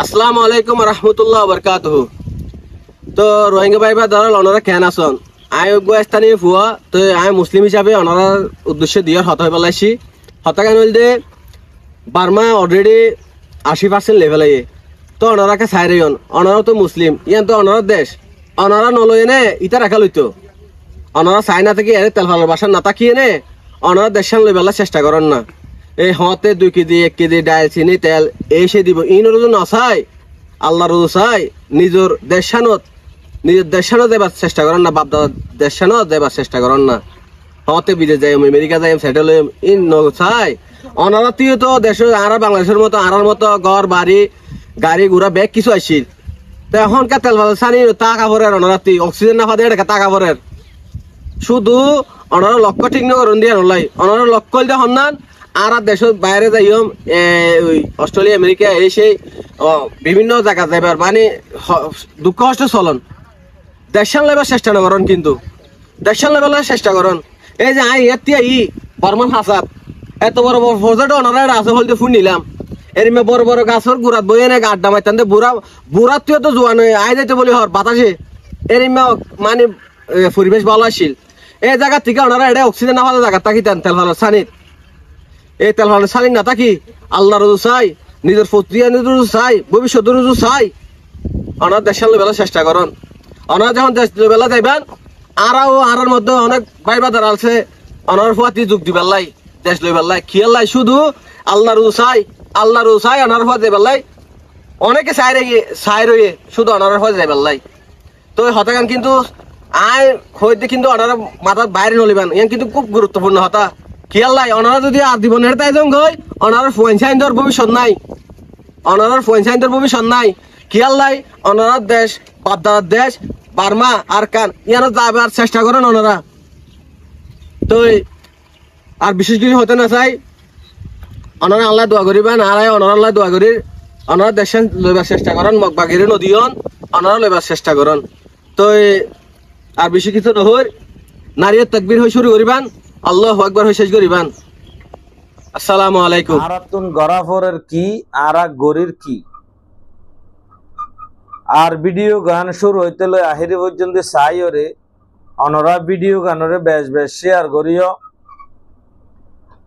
আসসালামু আলাইকুম রহমতুল্লাহ বরকাতুহু। তো রোহিঙ্গা ভাই ধরল ওনারা কেন আসন আই স্থানীয় ফুয়া তো আমি মুসলিম হিসাবে ওনারা উদ্দেশ্য দিয়ে হত হয়ে পেলাইছি। হতা কেন বলতে বার্মা অলরেডি 80% লেভেল আইয়ে তো ওনারাকে সাইরেন ওনারাও তো মুসলিম ইয়ান তো ওনার দেশ ওনারা নলয়ে নে ইটা রাখা লইতো ওনারা চাইনা থেকে এনে তেল ফালার বাসা না তাকিয়ে নে ওনারা দেশান লই বেলা চেষ্টা করেন না। এই হতে 2 কেজি 1 কেজি ডাল চিনি তেল এসে দিব ইন রোজ নচাই আল্লাহ রোজ চাই নিজের দেশানত দেবার চেষ্টা করেন না, বাপদাদা দেশানত দেবার চেষ্টা করেন না। হতে বিদেশ যাই আমেরিকা যাই সেটেল ইন নচাই ওনারা তুই তো দেশ আর বাংলাদেশের মতো আরার মতো ঘর বাড়ি গাড়ি ঘোড়া ব্যাগ কিছু আসছিল তো এখনকার তেল ফাল সানি টাকা ভরের ওনারা তুই অক্সিজেন না ফাদে টাকা ভরের শুধু ওনারা লক্ষ্য ঠিক নকরণ দিয়ে নলাই ওনারা লক্ষ্য দিয়ে হন্যান আর দেশের বাইরে যাইম ওই অস্ট্রেলিয়া আমেরিকা এই সেই বিভিন্ন জায়গা যাইবার মানে দুঃখ কষ্ট চলন দেশান লেবার চেষ্টা না করেন কিন্তু দেশান লেবেলের চেষ্টা করেন। এই যে আই এতিয়া বর্মান হাসাত এত বড় বড় ফৌজটা ওনারা আছে হলতে ফুল নিলাম এরিমে বড় বড় গাছের গুড়াত বই এনে আড্ডা মাইতান বুড়া তুই তো জোয়ান আই যাইতে বলি হর বাতাসে এরিমে মানে পরিবেশ ভালো আসছিল এই জায়গা থেকে ওনারা এটা অক্সিজেন না পাওয়া জায়গা তাকিতেন তেল ভালো সানিত এই তেল ভালো সানি না থাকি আল্লাহ রুজু চাই নিজের ফতিয়া রুজু চাই ভবিষ্যৎ রুজু চাই ওনার দেশের লেবেলা চেষ্টা করেন। ওনারা যখন দেশ লেবেলা যাইবেন আর মধ্যে অনেক ভাই বাদার আছে ওনার ফুয়াতি যুগ দিবেলাই দেশ লইবেলাই খিয়াল্লাই শুধু আল্লাহ রুজু চাই ওনার ফুয়া যাইবেলাই অনেকে চাই রয়ে শুধু ওনার ফুয়া যাইবেলাই তো হতাগান কিন্তু আয় হইতে কিন্তু ওনারা মাথার বাইরে নলিবেন ইয়ান কিন্তু খুব গুরুত্বপূর্ণ হতা খেয়াল্লাই ওনারা যদি আর জীবনের তাই যান গই ওনারা ফোয়েনসাইন্ডর ভবিষ্যৎ নাই খেয়াল্লাই ওনারা দেশ বাপদাদার দেশ বার্মা আর কান ইয়ান যাবার চেষ্টা করেন ওনারা তো আর বিশেষ কিছু হতে না চাই ওনারা আল্লাহ দোয়া করিবেন আর ওনারা আল্লাহ দোয়া করি ওনারা দেশে লইবার চেষ্টা করেন মগবাগিরে নদীয়ন ওনারা লইবার চেষ্টা করেন। তো আর বেশি কিছু নহর নারীর তাকবীর হয়ে শুরু করিবান আল্লাহু আকবার হয়ে শেষ করিবান। আসসালামু আলাইকুম। আরাতুন গরাফরের কি আরা গরির কি আর ভিডিও গান শুরু হইতে লই আখিরি পর্যন্ত চাইরে অনরা ভিডিও গানরে বেশ বেশ শেয়ার করিও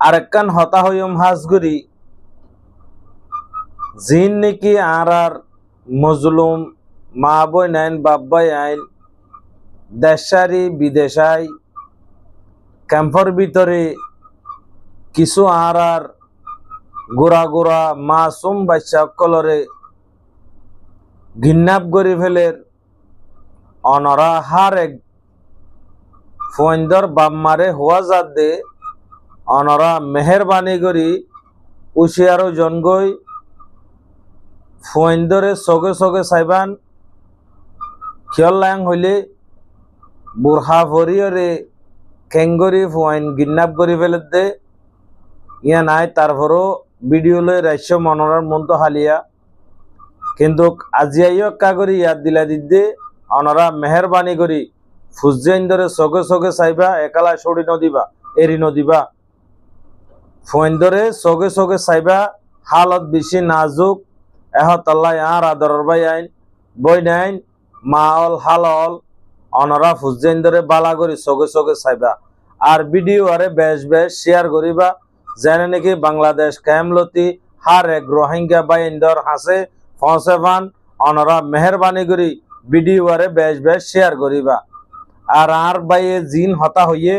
আর একখান হতা হইম হাজগুড়ি জিন নাকি আর মজলুম মা বই নাইন বাব্বাই আইন দেশারি বিদেশাই ক্যাম্পর ভিতরে কিছু আর গোড়া গোড়া মাসুম বাচ্চা কলরে ঘিন্নাপ করি ফেলের অনরা হার এক ফোন্দর বাম্মারে হওয়া যাত দে অনরা মেহরবানি করি উশিয়ারো জনগই ফোন্দরে সগে সগে চাইবান খিয়ল লাং হইলে বুড়হা ভরিয়রে কেঙ্গরি ফোয়াইন গিন্নাপ করি ফেলে দে ইয়া নাই তারপরও ভিডিও লই রাইস্য মনোরার মন তো হালিয়া কিন্তু আজিয়াইও কাগরি ইয়াদ দিলা দিদে অনরা মেহরবানি করি ফুজেন ধরে সগে সগে চাইবা একালা সরি নদিবা এরি নদিবা ফোন ধরে সগে সগে চাইবা হালত বেশি নাজুক এহত আল্লাহ আর আদরের ভাই আইন বই নাইন মাল হালল অনরা ফুজেন ধরে বালা করি সগে সগে চাইবা আর ভিডিও আরে বেশ বেশ শেয়ার করিবা যেন নাকি বাংলাদেশ ক্যামলতি হার এক রোহিঙ্গা বাইন্দর হাসে ফসেভান অনরা মেহরবানি করি ভিডিও আরে বেশ বেশ শেয়ার করিবা আর বাইয়ে জিন হতা হইয়ে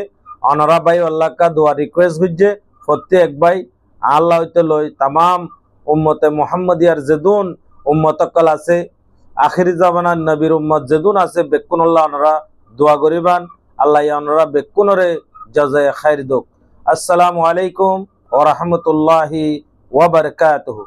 অনরা বাই আল্লাহ কা দোয়া রিকোয়েস্ট করছে প্রত্যেক ভাই আল্লাহ হইতে লই তাম উম্মতে মুহাম্মদিয়ার জেদুন উম্মত কল আছে আখিরি জামানার নবীর উম্মত জেদুন আছে বেকুনুল্লাহ অনরা দোয়া করিবান আল্লাহ অনরা বেকুনরে জাযায়ে খাইর দোক। আসসালামু আলাইকুম ওয়া রাহমাতুল্লাহি ওয়া বারাকাতুহু।